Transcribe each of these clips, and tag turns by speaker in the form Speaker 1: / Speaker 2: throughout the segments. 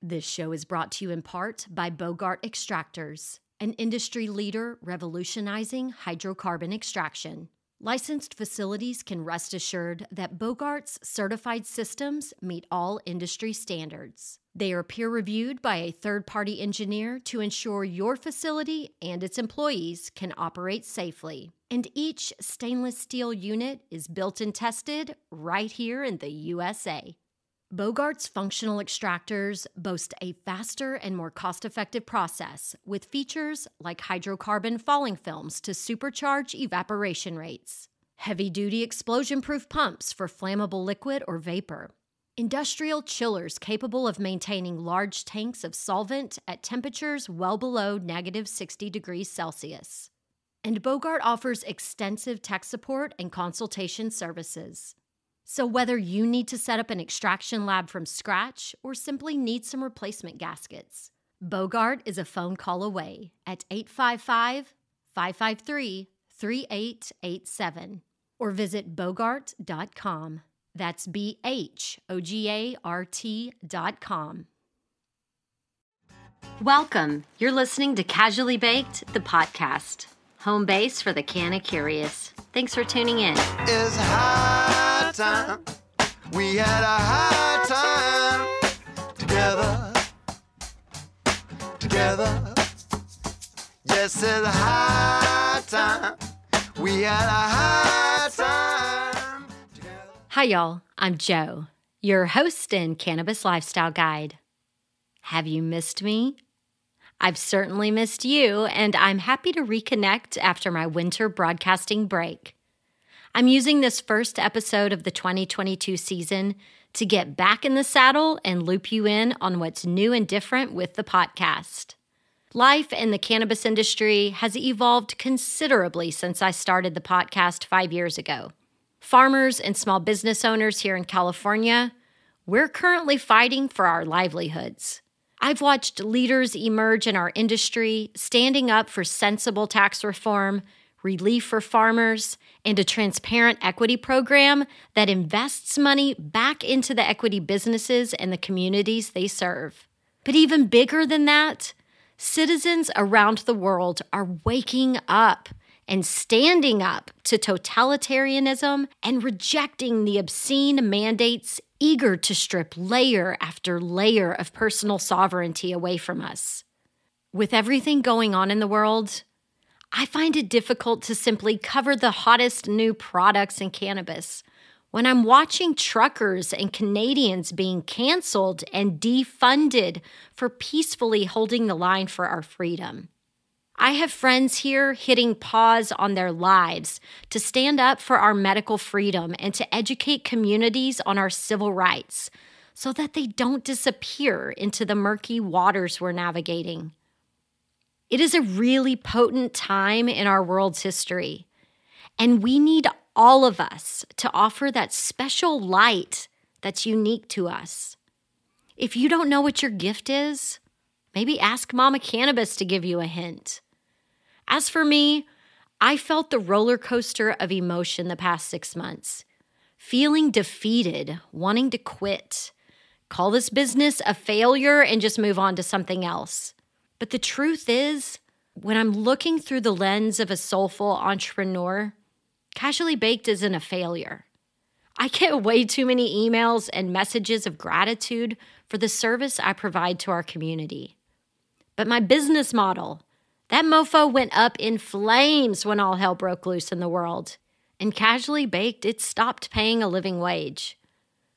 Speaker 1: This show is brought to you in part by Bogart Extractors, an industry leader revolutionizing hydrocarbon extraction. Licensed facilities can rest assured that Bogart's certified systems meet all industry standards. They are peer-reviewed by a third-party engineer to ensure your facility and its employees can operate safely. And each stainless steel unit is built and tested right here in the USA. Bogart's functional extractors boast a faster and more cost-effective process with features like hydrocarbon falling films to supercharge evaporation rates, heavy-duty explosion-proof pumps for flammable liquid or vapor, industrial chillers capable of maintaining large tanks of solvent at temperatures well below negative 60 degrees Celsius. And Bogart offers extensive tech support and consultation services. So whether you need to set up an extraction lab from scratch or simply need some replacement gaskets, Bogart is a phone call away at 855-553-3887 or visit bogart.com. That's BHOGART.com. Welcome. You're listening to Casually Baked, the podcast, home base for the Canna curious. Thanks for tuning in.
Speaker 2: It's high time. We had a high time together. Yes, it's high time. We had a high time together.
Speaker 1: Hi, y'all. I'm Jo, your host and cannabis lifestyle guide. Have you missed me? I've certainly missed you, and I'm happy to reconnect after my winter broadcasting break. I'm using this first episode of the 2022 season to get back in the saddle and loop you in on what's new and different with the podcast. Life in the cannabis industry has evolved considerably since I started the podcast 5 years ago. Farmers and small business owners here in California, we're currently fighting for our livelihoods. I've watched leaders emerge in our industry, standing up for sensible tax reform, relief for farmers, and a transparent equity program that invests money back into the equity businesses and the communities they serve. But even bigger than that, citizens around the world are waking up and standing up to totalitarianism and rejecting the obscene mandates eager to strip layer after layer of personal sovereignty away from us. With everything going on in the world, I find it difficult to simply cover the hottest new products in cannabis when I'm watching truckers and Canadians being canceled and defunded for peacefully holding the line for our freedom. I have friends here hitting pause on their lives to stand up for our medical freedom and to educate communities on our civil rights so that they don't disappear into the murky waters we're navigating. It is a really potent time in our world's history, and we need all of us to offer that special light that's unique to us. If you don't know what your gift is, maybe ask Mama Cannabis to give you a hint. As for me, I felt the roller coaster of emotion the past 6 months. Feeling defeated, wanting to quit, call this business a failure and just move on to something else. But the truth is, when I'm looking through the lens of a soulful entrepreneur, Casually Baked isn't a failure. I get way too many emails and messages of gratitude for the service I provide to our community. But my business model, that mofo went up in flames when all hell broke loose in the world. And Casually Baked, it stopped paying a living wage.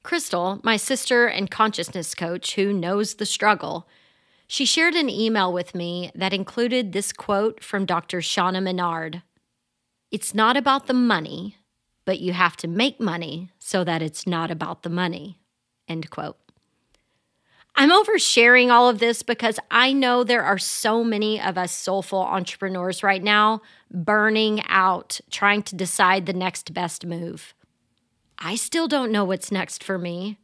Speaker 1: Crystal, my sister and consciousness coach who knows the struggle, she shared an email with me that included this quote from Dr. Shauna Menard. "It's not about the money, but you have to make money so that it's not about the money." End quote. I'm oversharing all of this because I know there are so many of us soulful entrepreneurs right now burning out, trying to decide the next best move. I still don't know what's next for me,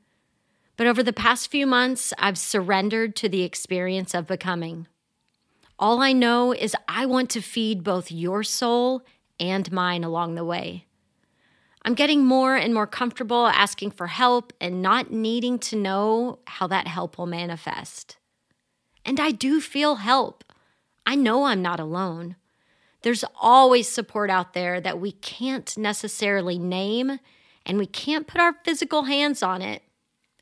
Speaker 1: but over the past few months, I've surrendered to the experience of becoming. All I know is I want to feed both your soul and mine along the way. I'm getting more and more comfortable asking for help and not needing to know how that help will manifest. And I do feel help. I know I'm not alone. There's always support out there that we can't necessarily name, and we can't put our physical hands on it,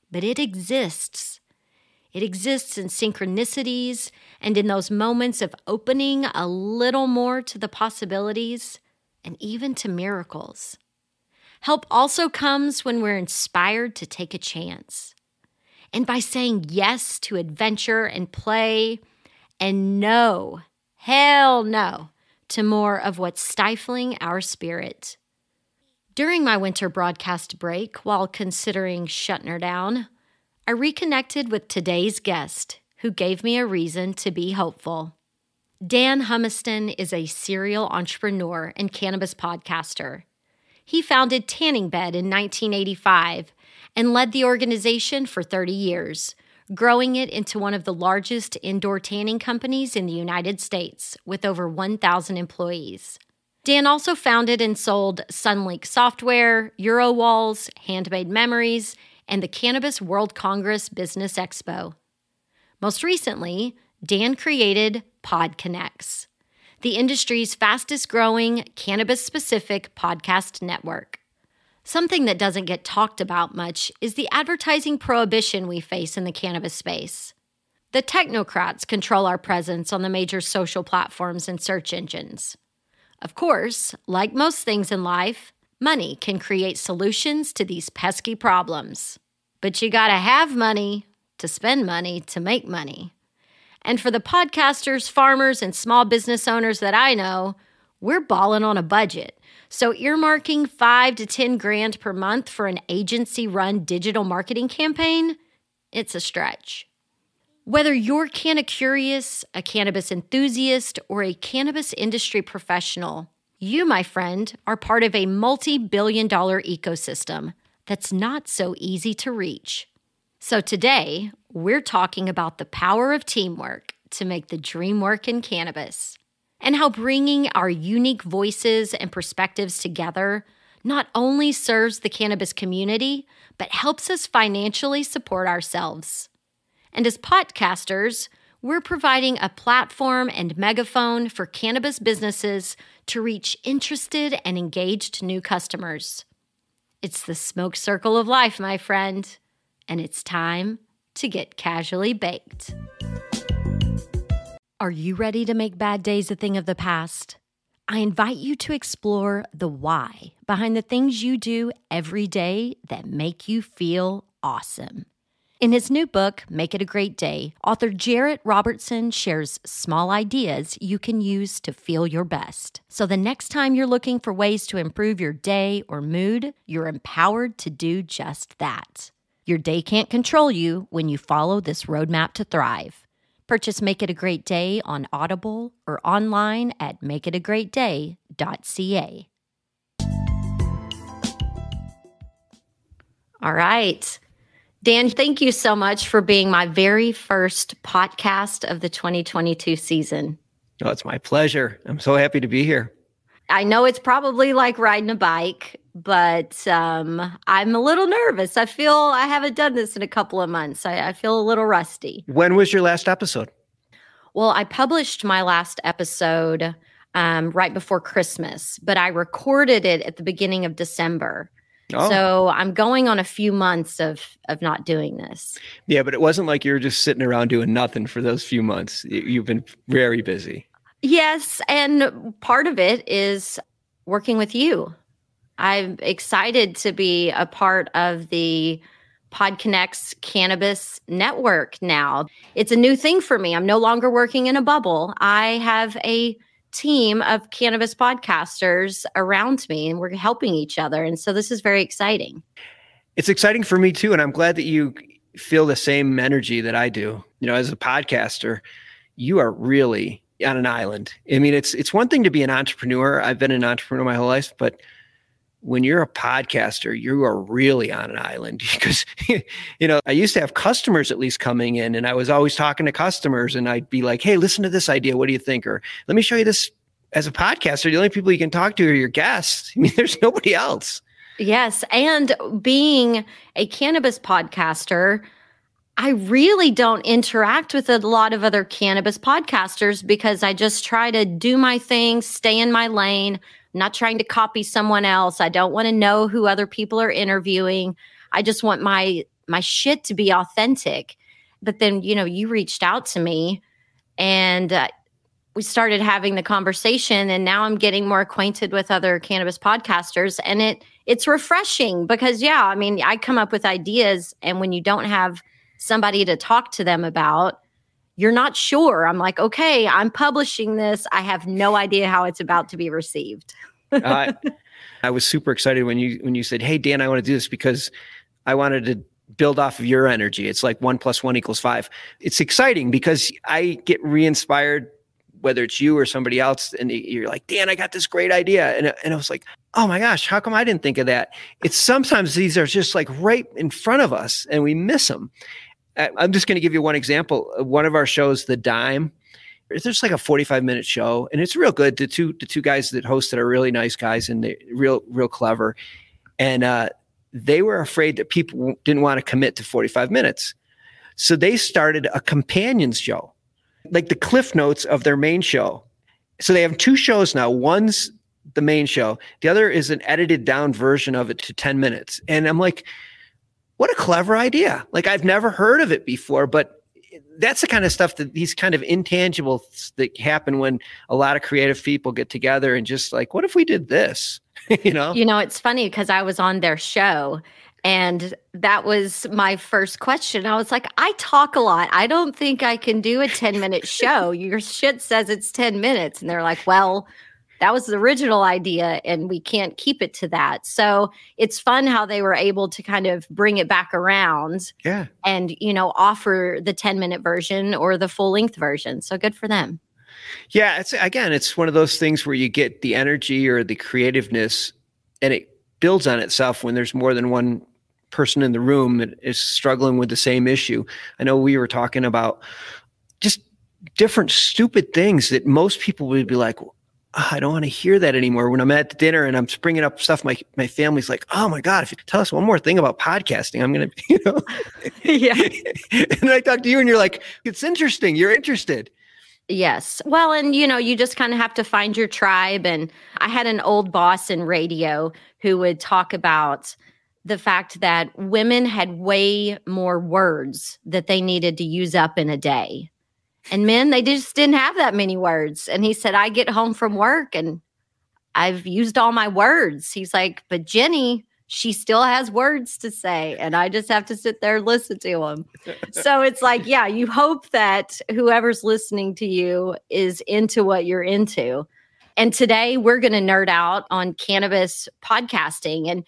Speaker 1: but it exists. It exists in synchronicities and in those moments of opening a little more to the possibilities and even to miracles. Help also comes when we're inspired to take a chance. And by saying yes to adventure and play, and no, hell no, to more of what's stifling our spirit. During my winter broadcast break, while considering shutting her down, I reconnected with today's guest, who gave me a reason to be hopeful. Dan Humiston is a serial entrepreneur and cannabis podcaster. He founded Tanning Bed in 1985 and led the organization for 30 years, growing it into one of the largest indoor tanning companies in the United States with over 1,000 employees. Dan also founded and sold Sunlink Software, Eurowalls, Handmade Memories, and the Cannabis World Congress Business Expo. Most recently, Dan created PodConx, the industry's fastest-growing cannabis-specific podcast network. Something that doesn't get talked about much is the advertising prohibition we face in the cannabis space. The technocrats control our presence on the major social platforms and search engines. Of course, like most things in life, money can create solutions to these pesky problems. But you gotta have money to spend money to make money. And for the podcasters, farmers, and small business owners that I know, we're balling on a budget. So earmarking $5 to $10 grand per month for an agency-run digital marketing campaign, it's a stretch. Whether you're Canna curious, a cannabis enthusiast, or a cannabis industry professional, you, my friend, are part of a multi-billion-dollar ecosystem that's not so easy to reach. So today, we're talking about the power of teamwork to make the dream work in cannabis, and how bringing our unique voices and perspectives together not only serves the cannabis community, but helps us financially support ourselves. And as podcasters, we're providing a platform and megaphone for cannabis businesses to reach interested and engaged new customers. It's the smoke circle of life, my friend, and it's time to get casually baked. Are you ready to make bad days a thing of the past? I invite you to explore the why behind the things you do every day that make you feel awesome. In his new book, Make It a Great Day, author Jarrett Robertson shares small ideas you can use to feel your best. So the next time you're looking for ways to improve your day or mood, you're empowered to do just that. Your day can't control you when you follow this roadmap to thrive. Purchase Make It a Great Day on Audible or online at makeitagreatday.ca. All right. Dan, thank you so much for being my very first podcast of the 2022 season.
Speaker 3: Oh, it's my pleasure. I'm so happy to be here.
Speaker 1: I know it's probably like riding a bike, but I'm a little nervous. I feel I haven't done this in a couple of months. I feel a little rusty.
Speaker 3: When was your last episode?
Speaker 1: Well, I published my last episode right before Christmas, but I recorded it at the beginning of December.
Speaker 3: Oh.
Speaker 1: So I'm going on a few months of not doing this.
Speaker 3: Yeah, but it wasn't like you were just sitting around doing nothing for those few months. You've been very busy.
Speaker 1: Yes, and part of it is working with you. I'm excited to be a part of the PodConx Cannabis Network now. It's a new thing for me. I'm no longer working in a bubble. I have a team of cannabis podcasters around me, and we're helping each other. And so this is very exciting.
Speaker 3: It's exciting for me too. And I'm glad that you feel the same energy that I do. You know, as a podcaster, you are really on an island. I mean, it's one thing to be an entrepreneur. I've been an entrepreneur my whole life, but when you're a podcaster, you are really on an island because, you know, I used to have customers at least coming in, and I was always talking to customers, and I'd be like, hey, listen to this idea. What do you think? Or let me show you this. As a podcaster, the only people you can talk to are your guests. I mean, there's nobody else.
Speaker 1: Yes. And being a cannabis podcaster, I really don't interact with a lot of other cannabis podcasters because I just try to do my thing, stay in my lane, not trying to copy someone else. I don't want to know who other people are interviewing. I just want my shit to be authentic. But then, you reached out to me and we started having the conversation, and now I'm getting more acquainted with other cannabis podcasters, and it's refreshing because, I come up with ideas, and when you don't have somebody to talk to them about, you're not sure. I'm like, okay, I'm publishing this. I have no idea how it's about to be received.
Speaker 3: I was super excited when you said, "Hey, Dan, I want to do this because I wanted to build off of your energy." It's like 1 + 1 = 5. It's exciting because I get re-inspired, whether it's you or somebody else, and you're like, "Dan, I got this great idea." And I was like, "Oh my gosh, how come I didn't think of that?" It's sometimes these are just like right in front of us and we miss them. I'm just going to give you one example. One of our shows, The Dime, there's like a 45-minute show, and it's real good. The two guys that host it are really nice guys, and they're real clever. And they were afraid that people didn't want to commit to 45 minutes. So they started a companion show, like the cliff notes of their main show. So they have 2 shows now. One's the main show. The other is an edited down version of it to 10 minutes. And I'm like, what a clever idea. Like, I've never heard of it before, but that's the kind of stuff that these kind of intangibles that happen when a lot of creative people get together and just like, what if we did this?
Speaker 1: It's funny because I was on their show, and that was my first question. I was like, I talk a lot. I don't think I can do a 10-minute show. Your shit says it's 10 minutes. And they're like, well, that was the original idea and we can't keep it to that. So it's fun how they were able to kind of bring it back around and, offer the 10-minute version or the full length version. So good for them.
Speaker 3: Yeah. It's one of those things where you get the energy or the creativeness and it builds on itself when there's more than one person in the room that is struggling with the same issue. I know we were talking about just different stupid things that most people would be like, I don't want to hear that anymore. When I'm at dinner and I'm bringing up stuff, my family's like, oh my God, if you could tell us one more thing about podcasting, I'm going to,
Speaker 1: Yeah.
Speaker 3: And I talk to you and you're like, it's interesting. You're interested.
Speaker 1: Yes. Well, and you just kind of have to find your tribe. And I had an old boss in radio who would talk about the fact that women had way more words that they needed to use up in a day. And men, they just didn't have that many words. And he said, I get home from work and I've used all my words. He's like, but Jenny, she still has words to say. And I just have to sit there and listen to them. So it's like, yeah, you hope that whoever's listening to you is into what you're into. And today we're going to nerd out on cannabis podcasting. And,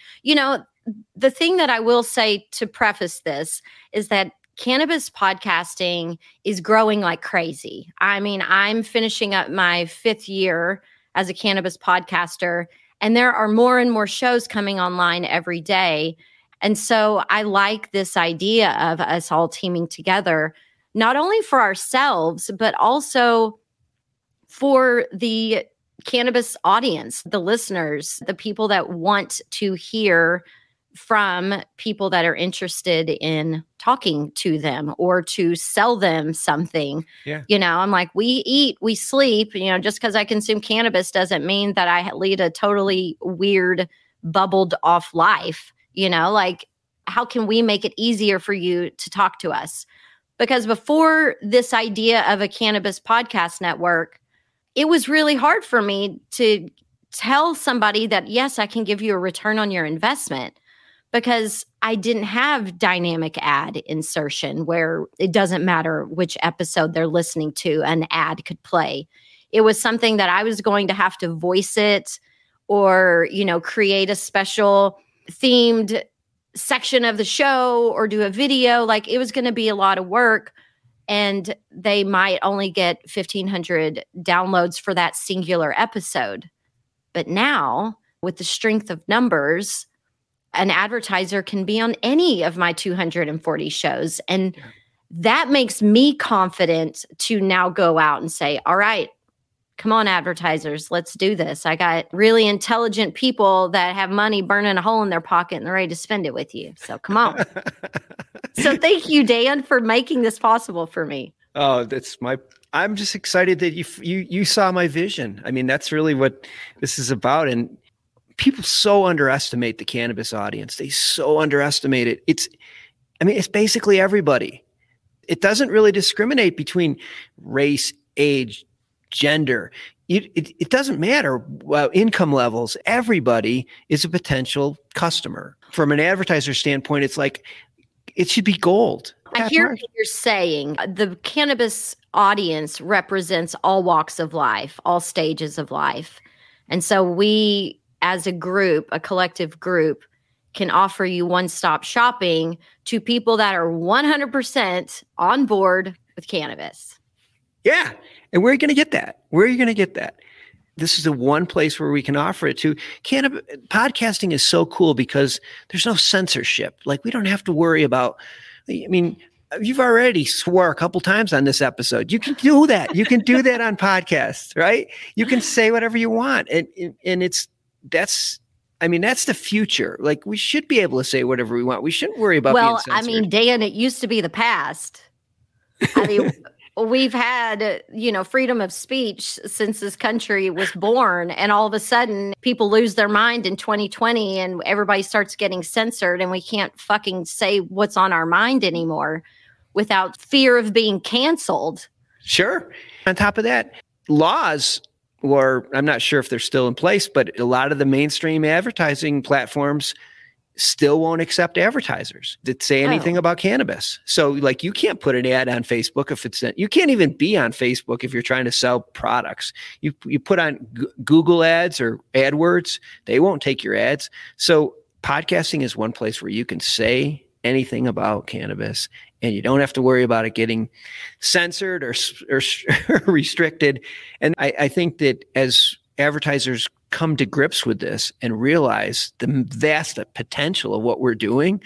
Speaker 1: the thing that I will say to preface this is that cannabis podcasting is growing like crazy. I mean, I'm finishing up my 5th year as a cannabis podcaster, and there are more and more shows coming online every day. And so I like this idea of us all teaming together, not only for ourselves, but also for the cannabis audience, the listeners, the people that want to hear from people that are interested in talking to them or to sell them something.
Speaker 3: Yeah.
Speaker 1: I'm like, we eat, we sleep, just because I consume cannabis doesn't mean that I lead a totally weird, bubbled off life. Like, how can we make it easier for you to talk to us? Because before this idea of a cannabis podcast network, it was really hard for me to tell somebody that, yes, I can give you a return on your investment, because I didn't have dynamic ad insertion where it doesn't matter which episode they're listening to, an ad could play. It was something that I was going to have to voice it or, create a special themed section of the show or do a video. Like, it was going to be a lot of work, and they might only get 1,500 downloads for that singular episode. But now, with the strength of numbers, an advertiser can be on any of my 240 shows. And that makes me confident to now go out and say, all right, come on, advertisers, let's do this. I got really intelligent people that have money burning a hole in their pocket and they're ready to spend it with you. So come on. So thank you, Dan, for making this possible for me.
Speaker 3: Oh, I'm just excited that you saw my vision. I mean, that's really what this is about. And people so underestimate the cannabis audience. They so underestimate it. It's basically everybody. It doesn't really discriminate between race, age, gender. It doesn't matter. Well, income levels. Everybody is a potential customer. From an advertiser standpoint, it's like it should be gold.
Speaker 1: I hear what you're saying. The cannabis audience represents all walks of life, all stages of life. And so we, as a group, a collective group, can offer you one-stop shopping to people that are 100% on board with cannabis.
Speaker 3: Yeah. And where are you going to get that? Where are you going to get that? This is the one place where we can offer it to. Podcasting is so cool because there's no censorship. Like, we don't have to worry about, I mean, you've already swore a couple times on this episode. You can do that. You can do that on podcasts, right? You can say whatever you want. And that's the future. Like, we should be able to say whatever we want. We shouldn't worry about being censored.
Speaker 1: Well, I mean, Dan, it used to be the past. I mean, we've had, freedom of speech since this country was born. And all of a sudden, people lose their mind in 2020 and everybody starts getting censored and we can't fucking say what's on our mind anymore without fear of being canceled.
Speaker 3: Sure. On top of that, laws, or I'm not sure if they're still in place, but a lot of the mainstream advertising platforms still won't accept advertisers that say anything about cannabis. So, like, you can't put an ad on Facebook you can't even be on Facebook if you're trying to sell products. You put on Google ads or AdWords, they won't take your ads. So podcasting is one place where you can say anything about cannabis and you don't have to worry about it getting censored or restricted. And I think that as advertisers come to grips with this and realize the vast potential of what we're doing,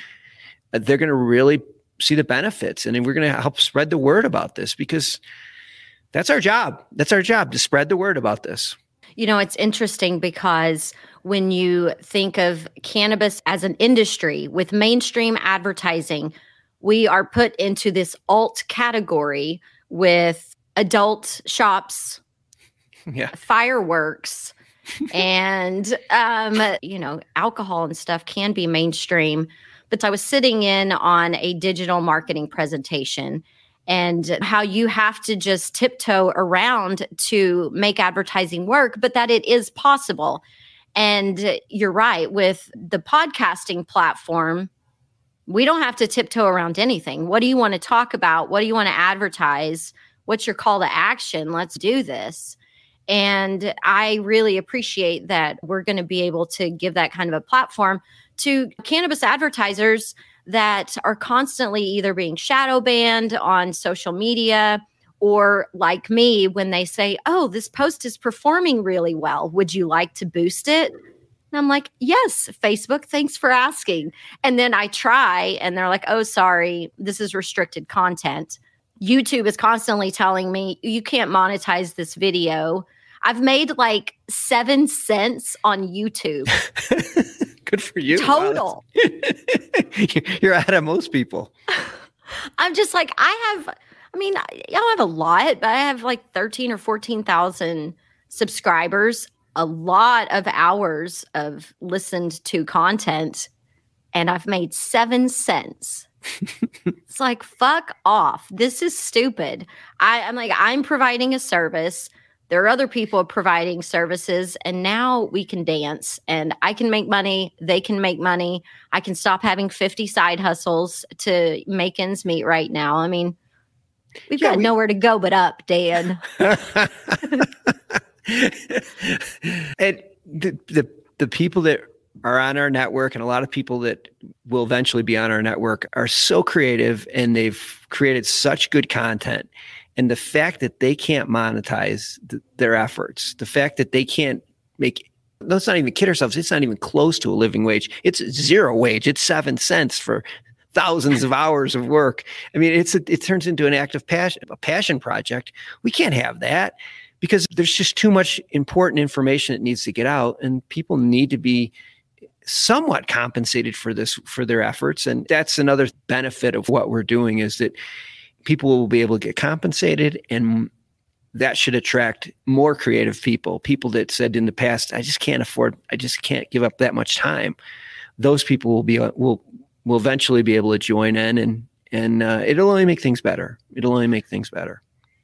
Speaker 3: they're going to really see the benefits. And then we're going to help spread the word about this because that's our job. That's our job, to spread the word about this.
Speaker 1: It's interesting because when you think of cannabis as an industry with mainstream advertising, we are put into this alt category with adult shops, fireworks, and, alcohol and stuff can be mainstream. But I was sitting in on a digital marketing presentation and how you have to just tiptoe around to make advertising work, but that it is possible. And you're right, with the podcasting platform, we don't have to tiptoe around anything. What do you want to talk about? What do you want to advertise? What's your call to action? Let's do this. And I really appreciate that we're going to be able to give that kind of a platform to cannabis advertisers that are constantly either being shadow banned on social media or, like me, when they say, oh, this post is performing really well. Would you like to boost it? And I'm like, yes, Facebook, thanks for asking. And then I try and they're like, oh, sorry, this is restricted content. YouTube is constantly telling me you can't monetize this video. I've made like 7 cents on YouTube.
Speaker 3: Good for you.
Speaker 1: Total.
Speaker 3: Wow. You're ahead of most people.
Speaker 1: I'm just like, I don't have a lot, but I have like 13 or 14,000 subscribers, a lot of hours of listened to content, and I've made 7 cents. It's like, fuck off. This is stupid. I'm like, I'm providing a service. There are other people providing services, and now we can dance and I can make money. They can make money. I can stop having 50 side hustles to make ends meet right now. I mean, we've got nowhere to go but up, Dan.
Speaker 3: And the people that are on our network, and a lot of people that will eventually be on our network, are so creative and they've created such good content. And the fact that they can't monetize their efforts, the fact that they can't make, let's not even kid ourselves, it's not even close to a living wage. It's zero wage. It's 7 cents for thousands of hours of work. I mean, it turns into an act of passion, a passion project. We can't have that. because there's just too much important information that needs to get out, and people need to be somewhat compensated for their efforts. And that's another benefit of what we're doing, is that people will be able to get compensated, and that should attract more creative people that said in the past, I just can't give up that much time. Those people will eventually be able to join in, and it'll only make things better.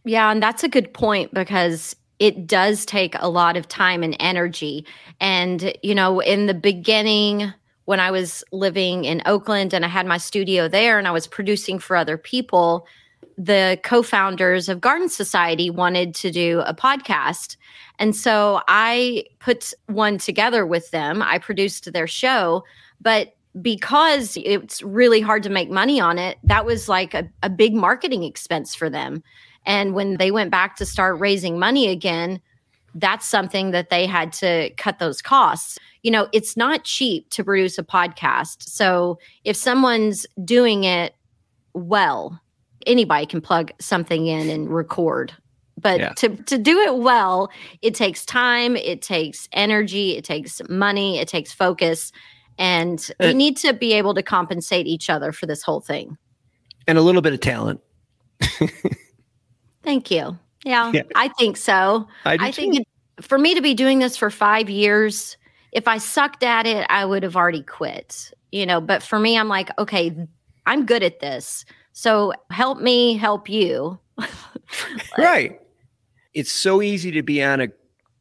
Speaker 1: Yeah, and that's a good point, because it does take a lot of time and energy. And, in the beginning, when I was living in Oakland and I had my studio there and I was producing for other people, the co-founders of Garden Society wanted to do a podcast. And so I put one together with them. I produced their show, but because it's really hard to make money on it, that was like a big marketing expense for them. And when they went back to start raising money again, that's something that they had to cut those costs. It's not cheap to produce a podcast. So if someone's doing it well, anybody can plug something in and record. But to do it well, it takes time, it takes energy, it takes money, it takes focus. And we need to be able to compensate each other for this whole thing.
Speaker 3: And a little bit of talent.
Speaker 1: Thank you. Yeah, I think so.
Speaker 3: I think
Speaker 1: for me to be doing this for 5 years, if I sucked at it, I would have already quit. But for me, I'm like, okay, I'm good at this. So help me help you.
Speaker 3: Right. It's so easy to be on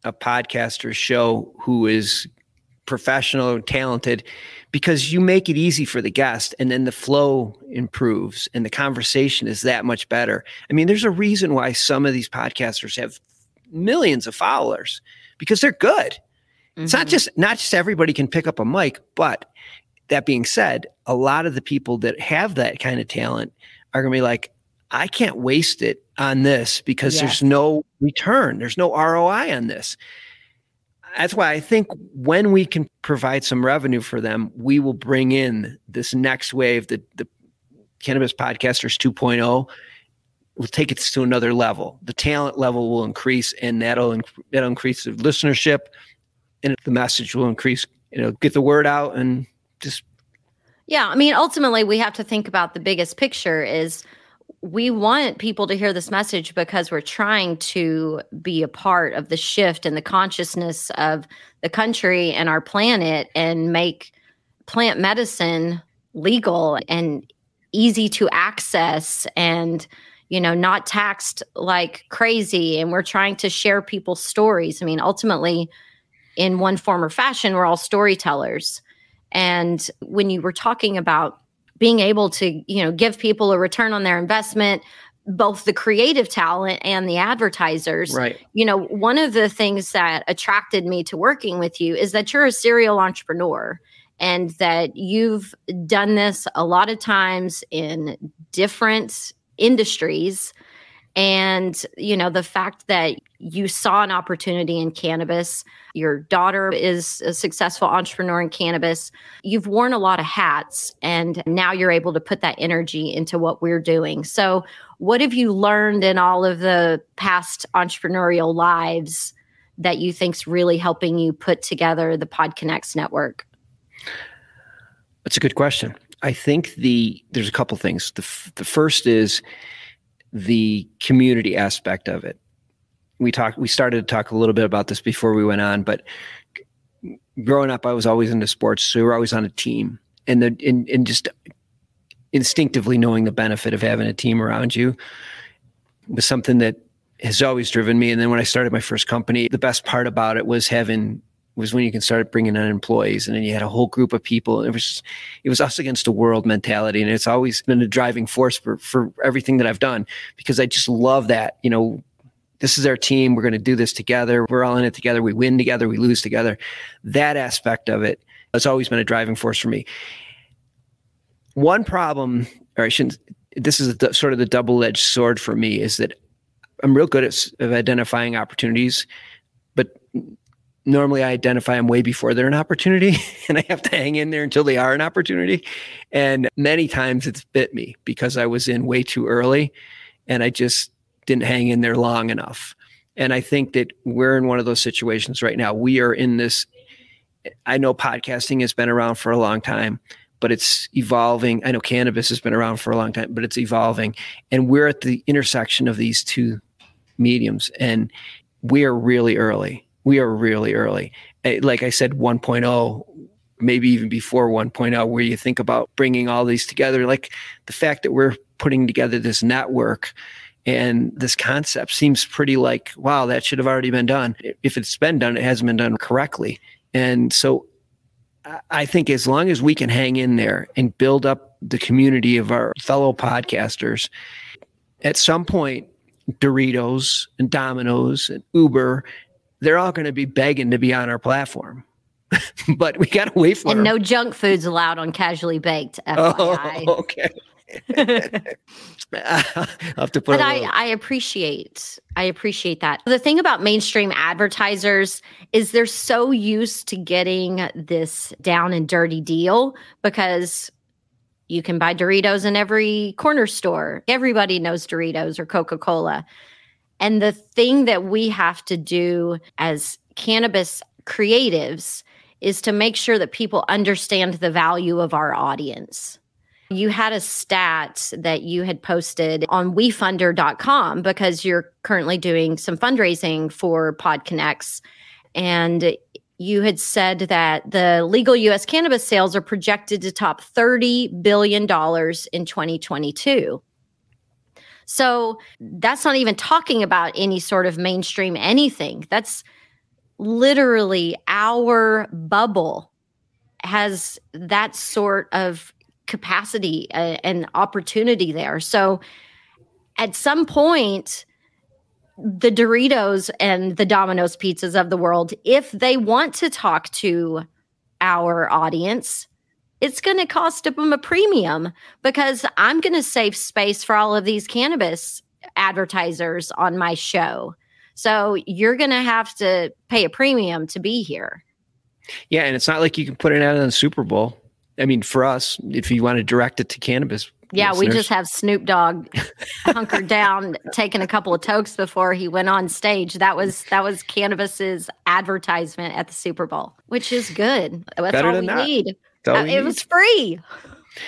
Speaker 3: a podcaster show who is professional and talented, because you make it easy for the guest, and then the flow improves and the conversation is that much better. I mean, there's a reason why some of these podcasters have millions of followers, because they're good. Mm-hmm. It's not just everybody can pick up a mic, but that being said, a lot of the people that have that kind of talent are going to be like, I can't waste it on this because there's no return. There's no ROI on this. That's why I think when we can provide some revenue for them, we will bring in this next wave, the Cannabis Podcasters 2.0. We'll take it to another level. The talent level will increase, and that'll increase the listenership, and the message will increase. Get the word out, and just.
Speaker 1: Yeah, I mean, ultimately, we have to think about the biggest picture is we want people to hear this message because we're trying to be a part of the shift in the consciousness of the country and our planet, and make plant medicine legal and easy to access, and, not taxed like crazy. And we're trying to share people's stories. I mean, ultimately, in one form or fashion, we're all storytellers. And when you were talking about being able to, give people a return on their investment, both the creative talent and the advertisers,
Speaker 3: right?
Speaker 1: One of the things that attracted me to working with you is that you're a serial entrepreneur, and that you've done this a lot of times in different industries. And, the fact that you saw an opportunity in cannabis, your daughter is a successful entrepreneur in cannabis. You've worn a lot of hats, and now you're able to put that energy into what we're doing. So what have you learned in all of the past entrepreneurial lives that you think's really helping you put together the PodConx network?
Speaker 3: That's a good question. I think there's a couple things. The first is the community aspect of it. We started to talk a little bit about this before we went on, but growing up, I was always into sports. So we were always on a team, and just instinctively knowing the benefit of having a team around you was something that has always driven me. And then when I started my first company, the best part about it was when you can start bringing in employees, and then you had a whole group of people. It was us against the world mentality. And it's always been a driving force for everything that I've done, because I just love that, this is our team. We're going to do this together. We're all in it together. We win together. We lose together. That aspect of it has always been a driving force for me. One problem, or I shouldn't, this is sort of the double-edged sword for me, is that I'm real good at identifying opportunities, but normally I identify them way before they're an opportunity, and I have to hang in there until they are an opportunity. And many times it's bit me because I was in way too early, and I just didn't hang in there long enough. And I think that we're in one of those situations right now. We are in this, I know podcasting has been around for a long time, but it's evolving. I know cannabis has been around for a long time, but it's evolving. And we're at the intersection of these two mediums, and we are really early. We are really early. Like I said, 1.0, maybe even before 1.0, where you think about bringing all these together, like the fact that we're putting together this network and this concept seems pretty like, wow, that should have already been done. If it's been done, it hasn't been done correctly. And so I think as long as we can hang in there and build up the community of our fellow podcasters, at some point, Doritos and Domino's and Uber, they're all going to be begging to be on our platform. But we got to wait for them.
Speaker 1: And no junk foods allowed on Casually Baked, FYI.
Speaker 3: Oh, okay. I'll have to put.
Speaker 1: But I appreciate that. The thing about mainstream advertisers is they're so used to getting this down and dirty deal because you can buy Doritos in every corner store. Everybody knows Doritos or Coca-Cola. And the thing that we have to do as cannabis creatives is to make sure that people understand the value of our audience. You had a stat that you had posted on wefunder.com because you're currently doing some fundraising for PodConx. And you had said that the legal U.S. cannabis sales are projected to top $30 billion in 2022. So that's not even talking about any sort of mainstream anything. That's literally our bubble has that sort of capacity and opportunity there. So at some point, the Doritos and the Domino's pizzas of the world, if they want to talk to our audience, it's going to cost them a premium because I'm going to save space for all of these cannabis advertisers on my show. So you're going to have to pay a premium to be here.
Speaker 3: Yeah, and it's not like you can put it out on the Super Bowl. I mean, for us, if you want to direct it to cannabis.
Speaker 1: Yeah,
Speaker 3: listeners.
Speaker 1: we just have Snoop Dogg hunkered down, taking a couple of tokes before he went on stage. That was Cannabis's advertisement at the Super Bowl, which is good. That's
Speaker 3: Better
Speaker 1: all
Speaker 3: than
Speaker 1: we
Speaker 3: not.
Speaker 1: need.
Speaker 3: It
Speaker 1: It was free.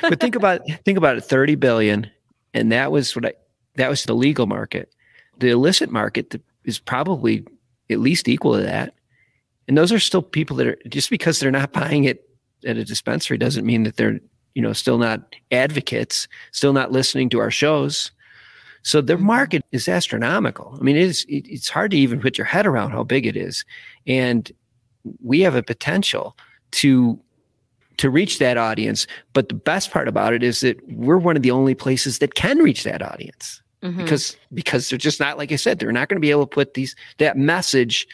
Speaker 3: But think about it, 30 billion, and that was the legal market. The illicit market is probably at least equal to that. And those are still people that are, just because they're not buying it at a dispensary doesn't mean that they're, still not advocates, still not listening to our shows. So the market is astronomical. I mean, it's hard to even put your head around how big it is. And we have a potential to reach that audience. But the best part about it is that we're one of the only places that can reach that audience. Mm-hmm. Because they're just not, like I said, they're not going to be able to put that message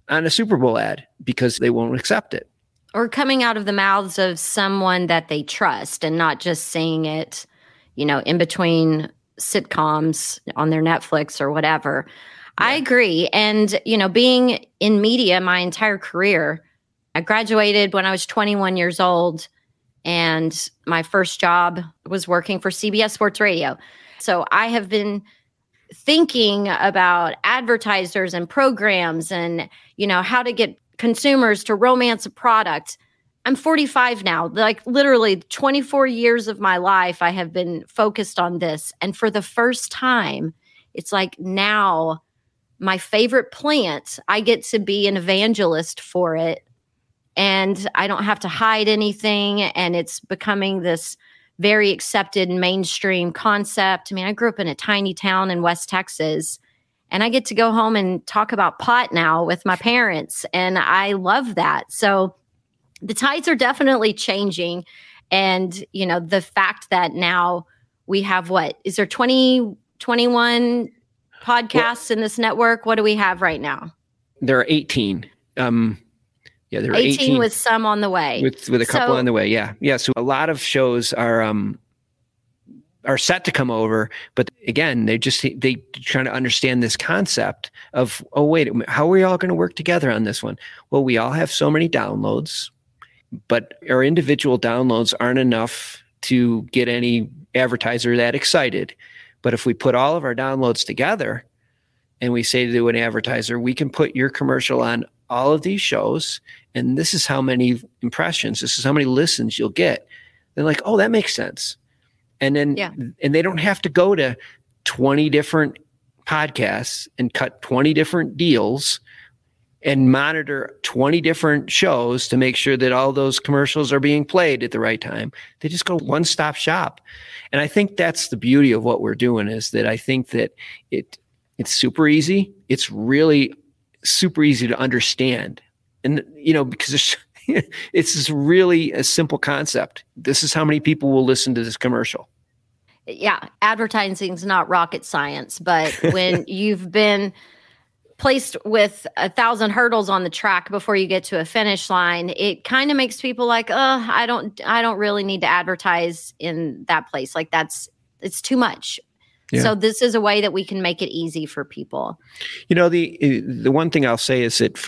Speaker 3: on a Super Bowl ad because they won't accept it.
Speaker 1: Or coming out of the mouths of someone that they trust and not just saying it, in between sitcoms on their Netflix or whatever. Yeah. I agree. And, being in media my entire career, I graduated when I was 21 years old, and my first job was working for CBS Sports Radio. So I have been thinking about advertisers and programs and, how to get consumers to romance a product. I'm 45 now. Like literally 24 years of my life, I have been focused on this. And for the first time, it's like now my favorite plant, I get to be an evangelist for it. And I don't have to hide anything. And it's becoming this very accepted mainstream concept. I mean, I grew up in a tiny town in West Texas, and I get to go home and talk about pot now with my parents. And I love that. So the tides are definitely changing. And, the fact that now we have is there 21 podcasts in this network? What do we have right now?
Speaker 3: There are 18. Yeah, there are 18
Speaker 1: with some on the way.
Speaker 3: With a couple on the way, yeah. Yeah, so a lot of shows are set to come over, but again, they trying to understand this concept of, oh, wait, how are we all going to work together on this one? Well, we all have so many downloads, but our individual downloads aren't enough to get any advertiser that excited. But if we put all of our downloads together, and we say to an advertiser, we can put your commercial on all of these shows, and this is how many impressions, this is how many listens you'll get. They're like, oh, that makes sense. And then, and they don't have to go to 20 different podcasts and cut 20 different deals and monitor 20 different shows to make sure that all those commercials are being played at the right time. They just go one-stop shop. And I think that's the beauty of what we're doing, is that I think that it's super easy. It's really super easy to understand. And, because it's really a simple concept. This is how many people will listen to this commercial.
Speaker 1: Yeah, advertising is not rocket science, but when you've been placed with 1,000 hurdles on the track before you get to a finish line, it kind of makes people like, I don't really need to advertise in that place. Like it's too much. Yeah. So this is a way that we can make it easy for people.
Speaker 3: The one thing I'll say is that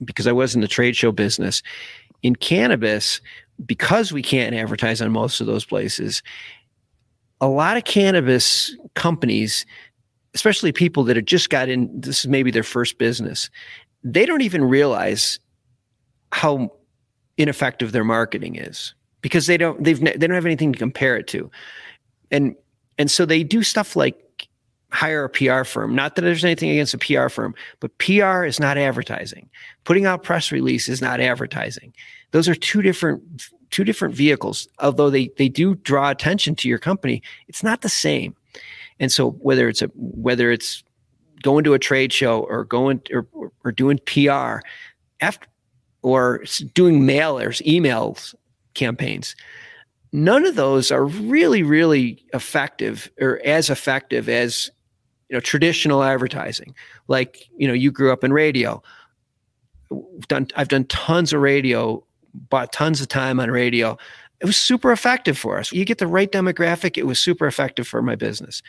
Speaker 3: because I was in the trade show business, in cannabis, because we can't advertise on most of those places, a lot of cannabis companies, especially people that have just got in, this is maybe their first business, they don't even realize how ineffective their marketing is, because they don't have anything to compare it to. And so they do stuff like hire a PR firm. Not that there's anything against a PR firm, but PR is not advertising. Putting out press release is not advertising. Those are two different vehicles. Although they do draw attention to your company, it's not the same. And so whether it's going to a trade show or going or doing PR or doing mailers, emails, campaigns, none of those are really, really effective or as effective as traditional advertising. Like, you grew up in radio. I've done tons of radio, bought tons of time on radio. It was super effective for us. You get the right demographic. It was super effective for my business.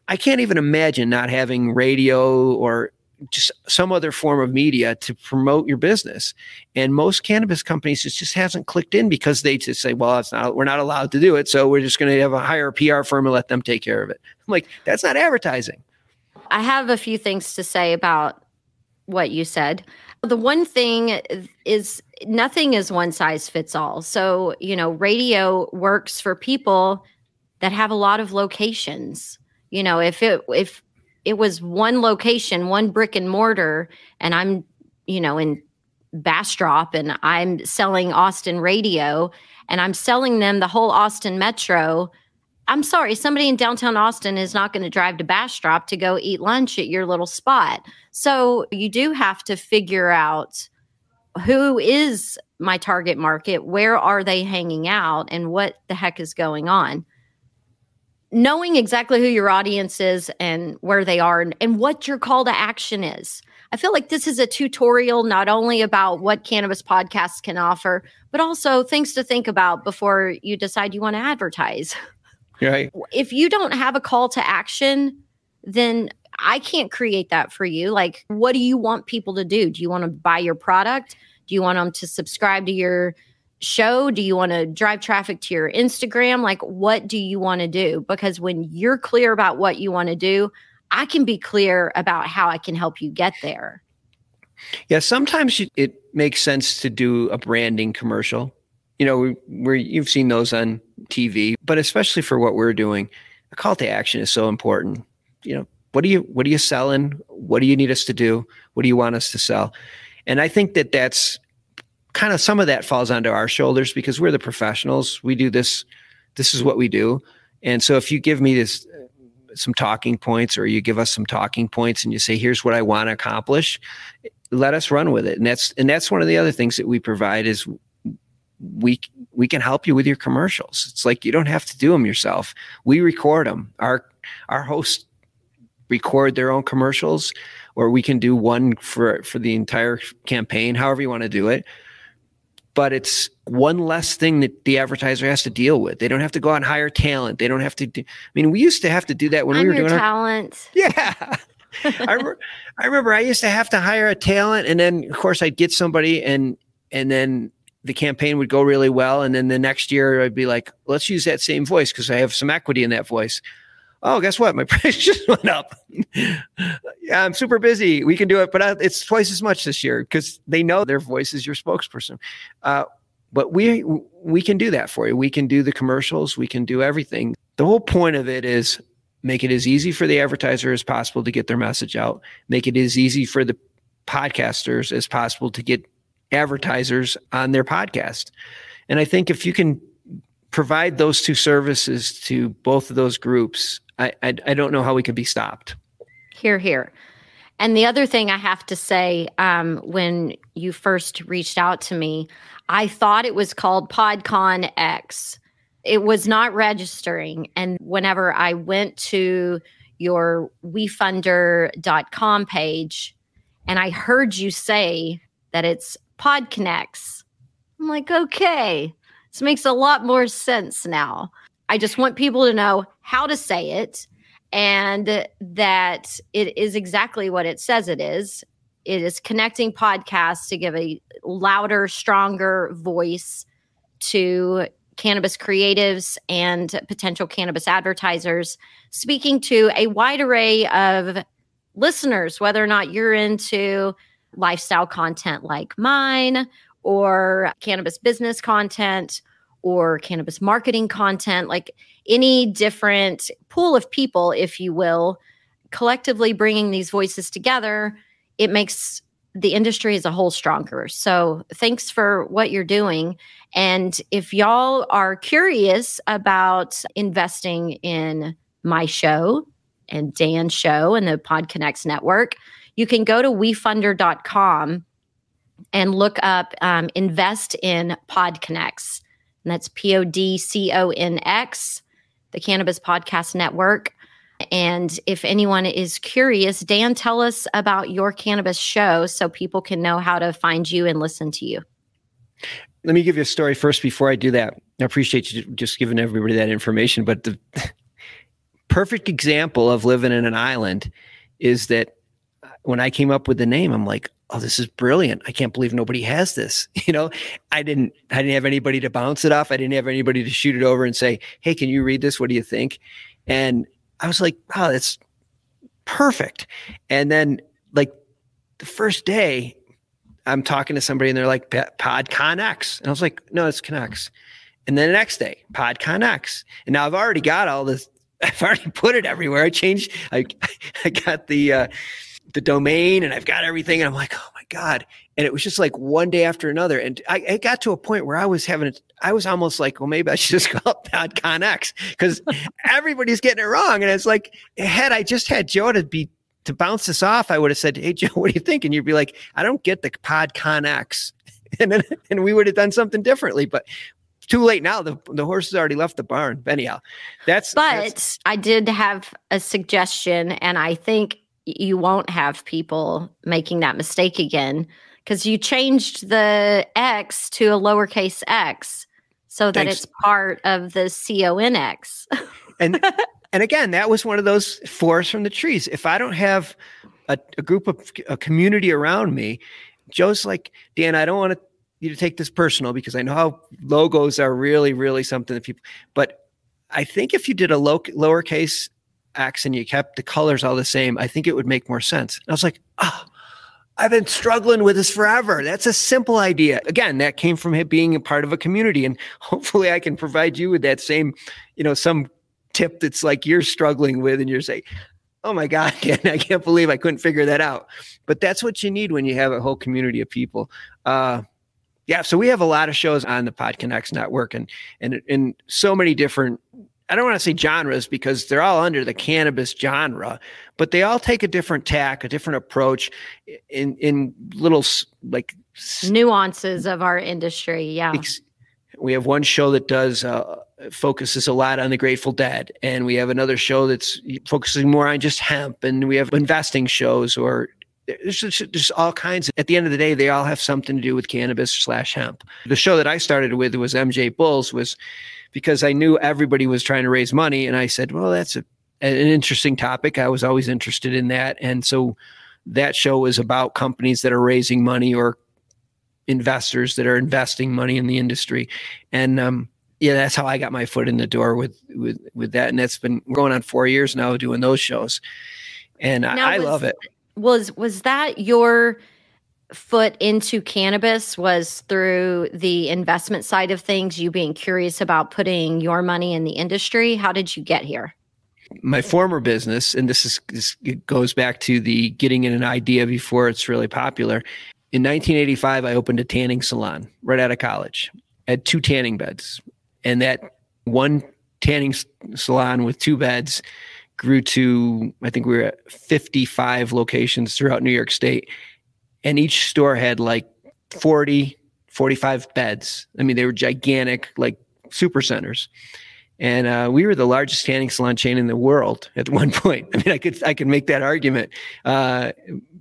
Speaker 3: I can't even imagine not having radio or just some other form of media to promote your business. And most cannabis companies, it just hasn't clicked in, because they just say, well, we're not allowed to do it, so we're just going to hire a PR firm and let them take care of it. I'm like, that's not advertising.
Speaker 1: I have a few things to say about what you said. The one thing is, nothing is one size fits all. So, radio works for people that have a lot of locations. If it was one location, one brick and mortar, and I'm, in Bastrop and I'm selling Austin radio and I'm selling them the whole Austin metro, I'm sorry, somebody in downtown Austin is not going to drive to Bastrop to go eat lunch at your little spot. So you do have to figure out who is my target market, where are they hanging out, and what the heck is going on. Knowing exactly who your audience is and where they are and what your call to action is. I feel like this is a tutorial not only about what Cannabis podcasts can offer, but also things to think about before you decide you want to advertise.
Speaker 3: Right.
Speaker 1: If you don't have a call to action, then I can't create that for you. Like, what do you want people to do? Do you want to buy your product? Do you want them to subscribe to your show? Do you want to drive traffic to your Instagram? Like, what do you want to do? Because when you're clear about what you want to do, I can be clear about how I can help you get there.
Speaker 3: Yeah, sometimes it makes sense to do a branding commercial. Where you've seen those on TV, but especially for what we're doing, a call to action is so important. What are you selling? What do you need us to do? What do you want us to sell? And I think that's kind of, some of that falls onto our shoulders, because we're the professionals. We do this. This is what we do. And so if you give me some talking points, or you give us some talking points and you say, here's what I want to accomplish, let us run with it. And that's one of the other things that we provide is we can help you with your commercials. It's like, you don't have to do them yourself. We record them. Our hosts record their own commercials, or we can do one for the entire campaign, however you want to do it. But it's one less thing that the advertiser has to deal with. They don't have to go out and hire talent. They don't have to we used to have to do that when we were doing
Speaker 1: talent.
Speaker 3: Yeah. I remember I used to have to hire a talent, and then of course I'd get somebody, and then the campaign would go really well. And then the next year I'd be like, let's use that same voice because I have some equity in that voice. oh, guess what? My price just went up. Yeah, I'm super busy. We can do it, but it's twice as much this year because they know their voice is your spokesperson. But we can do that for you. We can do the commercials. We can do everything. The whole point of it is make it as easy for the advertiser as possible to get their message out. Make it as easy for the podcasters as possible to get advertisers on their podcast. And I think if you can provide those two services to both of those groups, I don't know how we could be stopped.
Speaker 1: Hear, hear. And the other thing I have to say, when you first reached out to me, I thought it was called PodConx. It was not registering. And whenever I went to your wefunder.com page and I heard you say that it's PodConx, I'm like, okay, this makes a lot more sense now. I just want people to know how to say it and that it is exactly what it says it is. It is connecting podcasts to give a louder, stronger voice to cannabis creatives and potential cannabis advertisers, speaking to a wide array of listeners, whether or not you're into lifestyle content like mine or cannabis business content or cannabis marketing content, like any different pool of people, if you will, collectively bringing these voices together, it makes the industry as a whole stronger. So thanks for what you're doing. And if y'all are curious about investing in my show and Dan's show and the PodConx network, you can go to wefunder.com and look up invest in PodConx. And that's PodConx, the Cannabis Podcast Network. And if anyone is curious, Dan, tell us about your cannabis show so people can know how to find you and listen to you.
Speaker 3: Let me give you a story first before I do that. I appreciate you just giving everybody that information. But the perfect example of living in an island is that when I came up with the name, I'm like, oh, this is brilliant. I can't believe nobody has this. I didn't have anybody to bounce it off. I didn't have anybody to shoot it over and say, hey, can you read this? What do you think? And I was like, oh, that's perfect. And then like the first day I'm talking to somebody and they're like, PodConx. And I was like, no, it's Connex. And then the next day, PodConx. And now I've already got all this. I've already put it everywhere. I got the domain and I've got everything. And I'm like, oh my God. And it was just like one day after another. And I got to a point where I was almost like, well, maybe I should just call it PodConx because everybody's getting it wrong. And it's like, had I just had Joe to bounce this off, I would have said, hey, Joe, what do you think? And you'd be like, I don't get the PodConx. And we would have done something differently. But too late now. The horse has already left the barn. Anyhow, But
Speaker 1: I did have a suggestion, and I think you won't have people making that mistake again because you changed the X to a lowercase x so that it's part of the CONX. And again, that was one of those forests from the trees. If I don't have a group of a community around me, Joe's like, Dan, I don't want you to take this personal because I know how logos are really, really something that people, but I think if you did a lowercase X and you kept the colors all the same, I think it would make more sense. And I was like, I've been struggling with this forever. That's a simple idea. Again, that came from it being a part of a community. And hopefully I can provide you with that same, some tip that's like you're struggling with and you're saying, oh my God, I can't believe I couldn't figure that out. But that's what you need when you have a whole community of people. So we have a lot of shows on the PodConx network and so many different, I don't want to say genres because they're all under the cannabis genre, but they all take a different tack, a different approach in little like nuances of our industry. Yeah.
Speaker 3: We have one show that does focuses a lot on the Grateful Dead, and we have another show that's focusing more on just hemp, and we have investing shows or there's just all kinds. At the end of the day, they all have something to do with cannabis/hemp. The show that I started with was MJ Bulls was because I knew everybody was trying to raise money. And I said, well, that's an interesting topic. I was always interested in that. And so that show was about companies that are raising money or investors that are investing money in the industry. And yeah, that's how I got my foot in the door with that. And that's been going on 4 years now doing those shows. And I love it.
Speaker 1: Was that your foot into cannabis, was through the investment side of things, you being curious about putting your money in the industry? How did you get here?
Speaker 3: My former business, and this it goes back to the getting in an idea before it's really popular. In 1985, I opened a tanning salon right out of college. I had 2 tanning beds, and that one tanning salon with 2 beds grew to, I think we were at 55 locations throughout New York State. And each store had like 40, 45 beds. I mean, they were gigantic, like super centers. And we were the largest tanning salon chain in the world at one point. I mean, I could make that argument.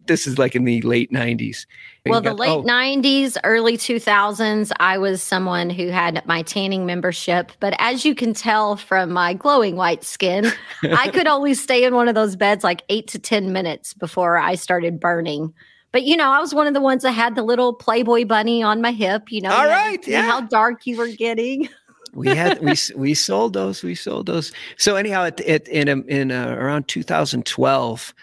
Speaker 3: This is like in the late 90s.
Speaker 1: Well, the late 90s, early 2000s, I was someone who had my tanning membership. But as you can tell from my glowing white skin, I could only stay in one of those beds like 8 to 10 minutes before I stared burning. But, I was one of the ones that had the little Playboy bunny on my hip,
Speaker 3: All right. Yeah.
Speaker 1: How dark you were getting.
Speaker 3: we sold those. We sold those. So anyhow, in around 2012,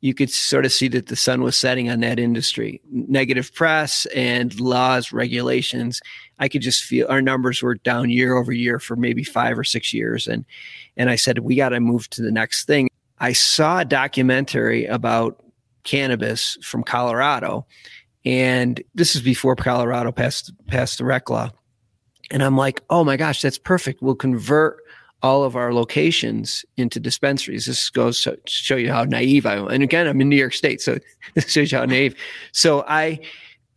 Speaker 3: you could sort of see that the sun was setting on that industry. Negative press and laws, regulations. I could just feel our numbers were down year over year for maybe 5 or 6 years. And I said, we got to move to the next thing. I saw a documentary about cannabis from Colorado. And this is before Colorado passed the rec law. And I'm like, oh my gosh, that's perfect. We'll convert all of our locations into dispensaries. This goes to show you how naive I am. And again, I'm in New York State, so this shows you how naive. So I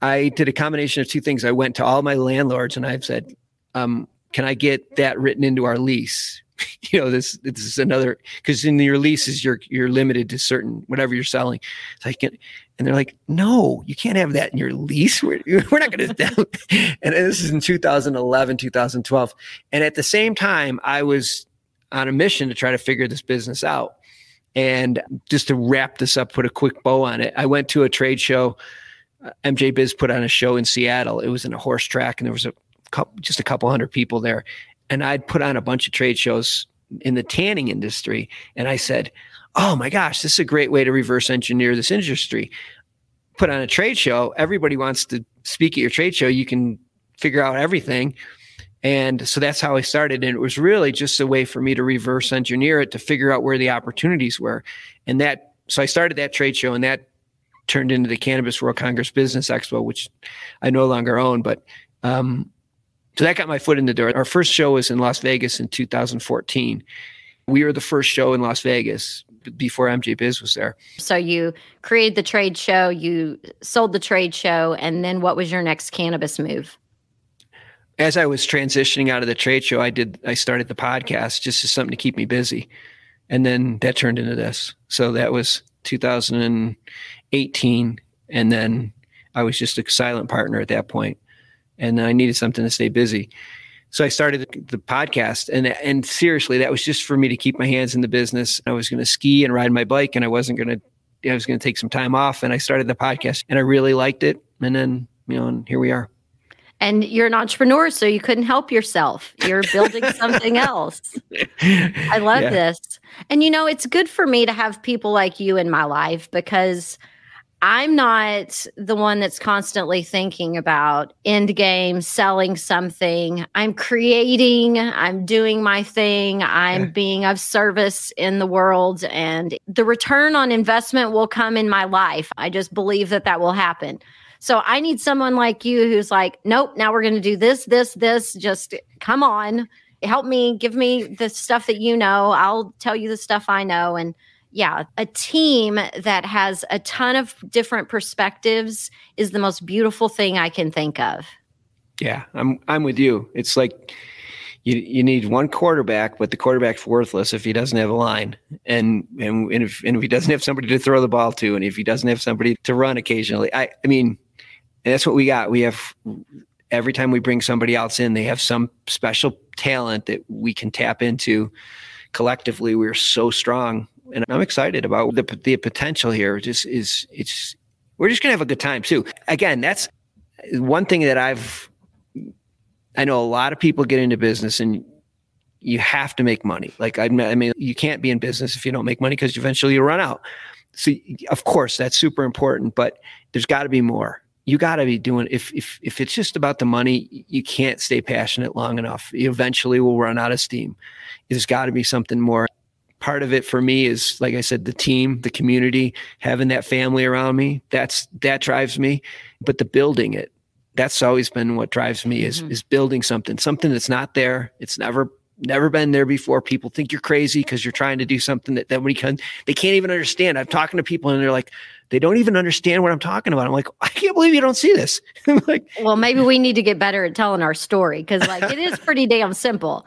Speaker 3: did a combination of 2 things. I went to all my landlords and I've said, can I get that written into our lease? This is another, because in your leases, you're limited to certain, whatever you're selling. So and they're like, no, you can't have that in your lease. We're not going to. And this is in 2011, 2012. And at the same time, I was on a mission to try to figure this business out. And just to wrap this up, put a quick bow on it. I went to a trade show. MJ Biz put on a show in Seattle. It was in a horse track, and there was just a couple hundred people there. And I'd put on a bunch of trade shows in the tanning industry. And I said, oh my gosh, this is a great way to reverse engineer this industry. Put on a trade show. Everybody wants to speak at your trade show. You can figure out everything. And so that's how I started. And it was really just a way for me to reverse engineer it, to figure out where the opportunities were. And so I started that trade show, and that turned into the Cannabis World Congress Business Expo, which I no longer own. But so that got my foot in the door. Our first show was in Las Vegas in 2014. We were the first show in Las Vegas before MJ Biz was there. So
Speaker 1: you created the trade show, you sold the trade show, and then what was your next cannabis move?
Speaker 3: As I was transitioning out of the trade show, I started the podcast just as something to keep me busy. And then that turned into this. So that was 2018. And then I was just a silent partner at that point. And I needed something to stay busy. So I started the podcast, and seriously, that was just for me to keep my hands in the business. I was going to ski and ride my bike, and I was going to take some time off, and I started the podcast, and I really liked it. And then, and here we are.
Speaker 1: And you're an entrepreneur, so you couldn't help yourself. You're building something else. I love this. And, it's good for me to have people like you in my life, because I'm not the one that's constantly thinking about end game, selling something. I'm creating, I'm doing my thing, I'm being of service in the world, and the return on investment will come in my life. I just believe that will happen. So I need someone like you who's like, nope, now we're going to do this, just come on, help me, give me the stuff that you know. I'll tell you the stuff I know. And yeah, a team that has a ton of different perspectives is the most beautiful thing I can think of.
Speaker 3: Yeah, I'm with you. It's like you need one quarterback, but the quarterback's worthless if he doesn't have a line, and if he doesn't have somebody to throw the ball to, and if he doesn't have somebody to run occasionally. I mean, that's what we got. We have, every time we bring somebody else in, they have some special talent that we can tap into. Collectively, we're so strong. And I'm excited about the potential here. We're just gonna have a good time too. Again, that's one thing that I know a lot of people get into business and you have to make money. Like, I mean, you can't be in business if you don't make money because eventually you'll run out. So of course that's super important, but there's got to be more. You got to be doing, if it's just about the money, you can't stay passionate long enough. You eventually will run out of steam. There's got to be something more. Part of it for me is, like I said, the team, the community, having that family around me, that drives me. But the building it, that's always been what drives me is building something that's not there. It's never been there before. People think you're crazy because you're trying to do something that they can't even understand. I'm talking to people and they're like, they don't even understand what I'm talking about. I'm like, I can't believe you don't see this. Like,
Speaker 1: well, maybe we need to get better at telling our story because like it is pretty damn simple.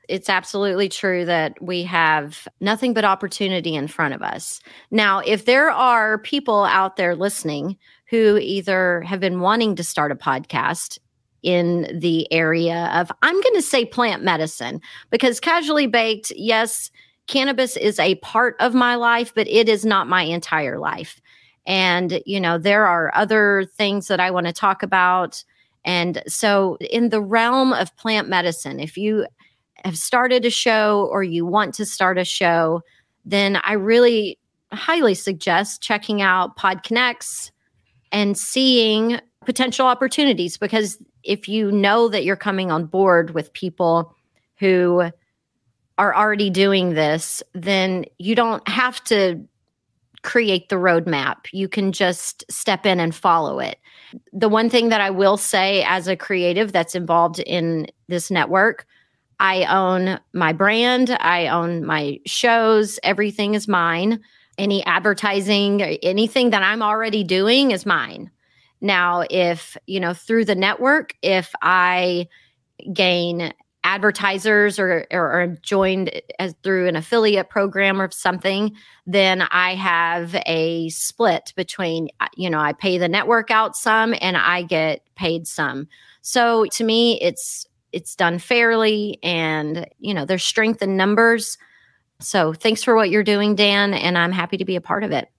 Speaker 1: It's absolutely true that we have nothing but opportunity in front of us. Now, if there are people out there listening who either have been wanting to start a podcast in the area of, I'm going to say plant medicine, because Casually Baked, yes, cannabis is a part of my life, but it is not my entire life. And, you know, there are other things that I want to talk about. And so in the realm of plant medicine, if you have started a show or you want to start a show, then I really highly suggest checking out PodConx and seeing potential opportunities, because if you know that you're coming on board with people who are already doing this, then you don't have to create the roadmap. You can just step in and follow it. The one thing that I will say as a creative that's involved in this network, I own my brand, I own my shows, everything is mine. Any advertising, anything that I'm already doing is mine. Now, if, you know, through the network, if I gain advertisers or joined through an affiliate program or something, then I have a split between, you know, I pay the network out some and I get paid some. So to me, it's done fairly, and, you know, there's strength in numbers. So thanks for what you're doing, Dan, and I'm happy to be a part of it.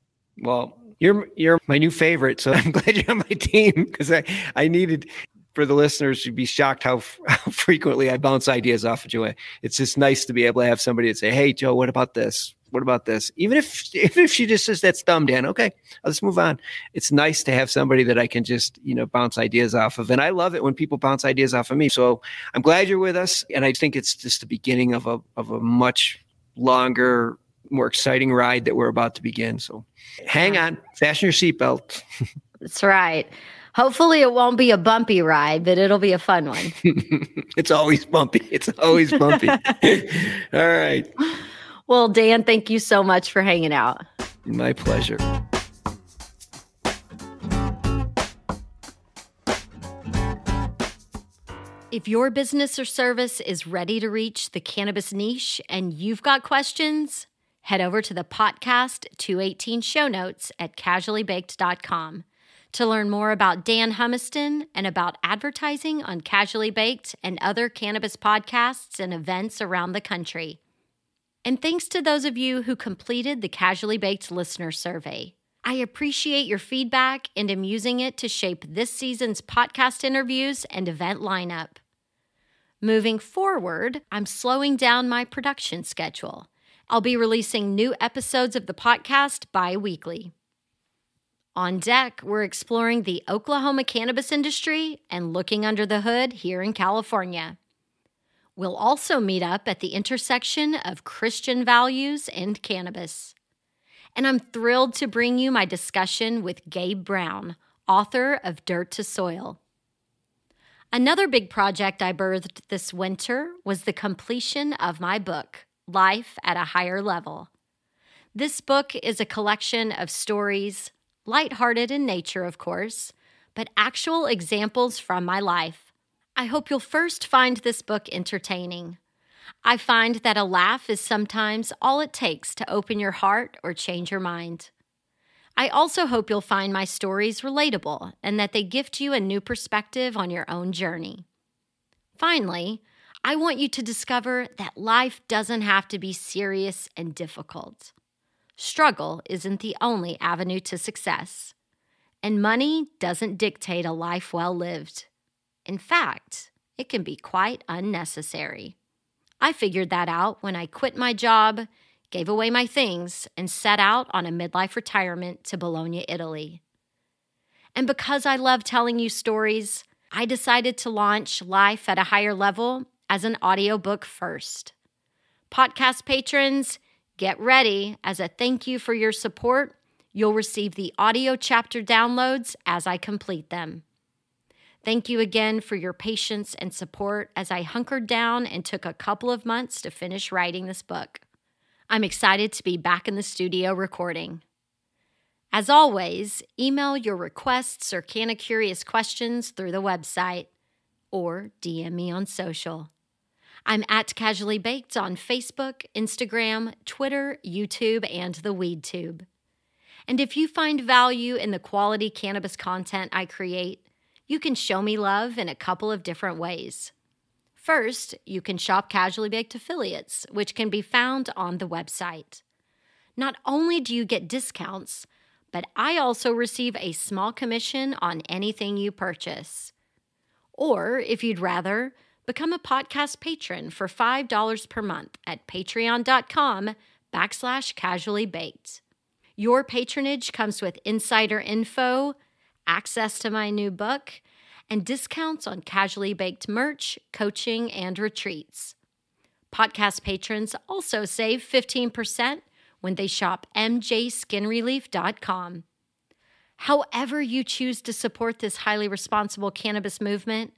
Speaker 3: Well, you're my new favorite, so I'm glad you're on my team, because I needed, for the listeners to be shocked how frequently I bounce ideas off of Joe. It's just nice to be able to have somebody that say, hey, Joe, what about this? What about this? Even if she just says, that's dumb, Dan. Okay, let's move on. It's nice to have somebody that I can just, you know, bounce ideas off of. And I love it when people bounce ideas off of me. So I'm glad you're with us. And I think it's just the beginning of a much longer, more exciting ride that we're about to begin. So hang on, fasten your seatbelt.
Speaker 1: That's right. Hopefully it won't be a bumpy ride, but it'll be a fun one.
Speaker 3: It's always bumpy. It's always bumpy. All right.
Speaker 1: Well, Dan, thank you so much for hanging out.
Speaker 3: My pleasure.
Speaker 1: If your business or service is ready to reach the cannabis niche and you've got questions, head over to the Potcast 218 show notes at casuallybaked.com to learn more about Dan Humiston and about advertising on Casually Baked and other cannabis podcasts and events around the country. And thanks to those of you who completed the Casually Baked listener survey. I appreciate your feedback and am using it to shape this season's podcast interviews and event lineup. Moving forward, I'm slowing down my production schedule. I'll be releasing new episodes of the podcast bi-weekly. On deck, we're exploring the Oklahoma cannabis industry and looking under the hood here in California. We'll also meet up at the intersection of Christian values and cannabis. And I'm thrilled to bring you my discussion with Gabe Brown, author of Dirt to Soil. Another big project I birthed this winter was the completion of my book, Life at a Higher Level. This book is a collection of stories, lighthearted in nature, of course, but actual examples from my life. I hope you'll first find this book entertaining. I find that a laugh is sometimes all it takes to open your heart or change your mind. I also hope you'll find my stories relatable and that they gift you a new perspective on your own journey. Finally, I want you to discover that life doesn't have to be serious and difficult. Struggle isn't the only avenue to success, and money doesn't dictate a life well lived. In fact, it can be quite unnecessary. I figured that out when I quit my job, gave away my things, and set out on a midlife retirement to Bologna, Italy. And because I love telling you stories, I decided to launch Life at a Higher Level as an audiobook first. Podcast patrons, get ready. As a thank you for your support, you'll receive the audio chapter downloads as I complete them. Thank you again for your patience and support as I hunkered down and took a couple of months to finish writing this book. I'm excited to be back in the studio recording. As always, email your requests or Canna Curious questions through the website or DM me on social. I'm at Casually Baked on Facebook, Instagram, Twitter, YouTube, and the WeedTube. And if you find value in the quality cannabis content I create, you can show me love in a couple of different ways. First, you can shop Casually Baked affiliates, which can be found on the website. Not only do you get discounts, but I also receive a small commission on anything you purchase. Or, if you'd rather, become a podcast patron for $5 per month at patreon.com/casuallybaked. Your patronage comes with insider info, access to my new book, and discounts on Casually Baked merch, coaching, and retreats. Podcast patrons also save 15% when they shop mjskinrelief.com. However you choose to support this highly responsible cannabis movement,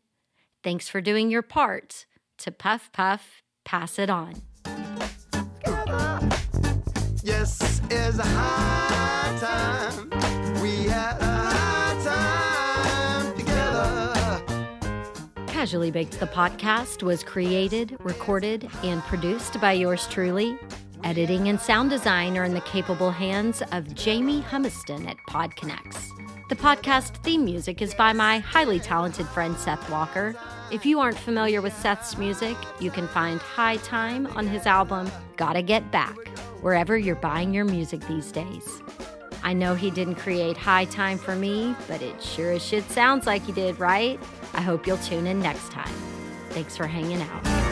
Speaker 1: thanks for doing your part to puff, puff, pass it on.
Speaker 2: Yes, it's a high time. We had a high time together.
Speaker 1: Casually Baked, the podcast, was created, recorded, and produced by yours truly. Editing and sound design are in the capable hands of Jamie Humiston at PodConx. The podcast theme music is by my highly talented friend Seth Walker. If you aren't familiar with Seth's music, you can find High Time on his album Gotta Get Back, wherever you're buying your music these days. I know he didn't create High Time for me, but it sure as shit sounds like he did, right? I hope you'll tune in next time. Thanks for hanging out.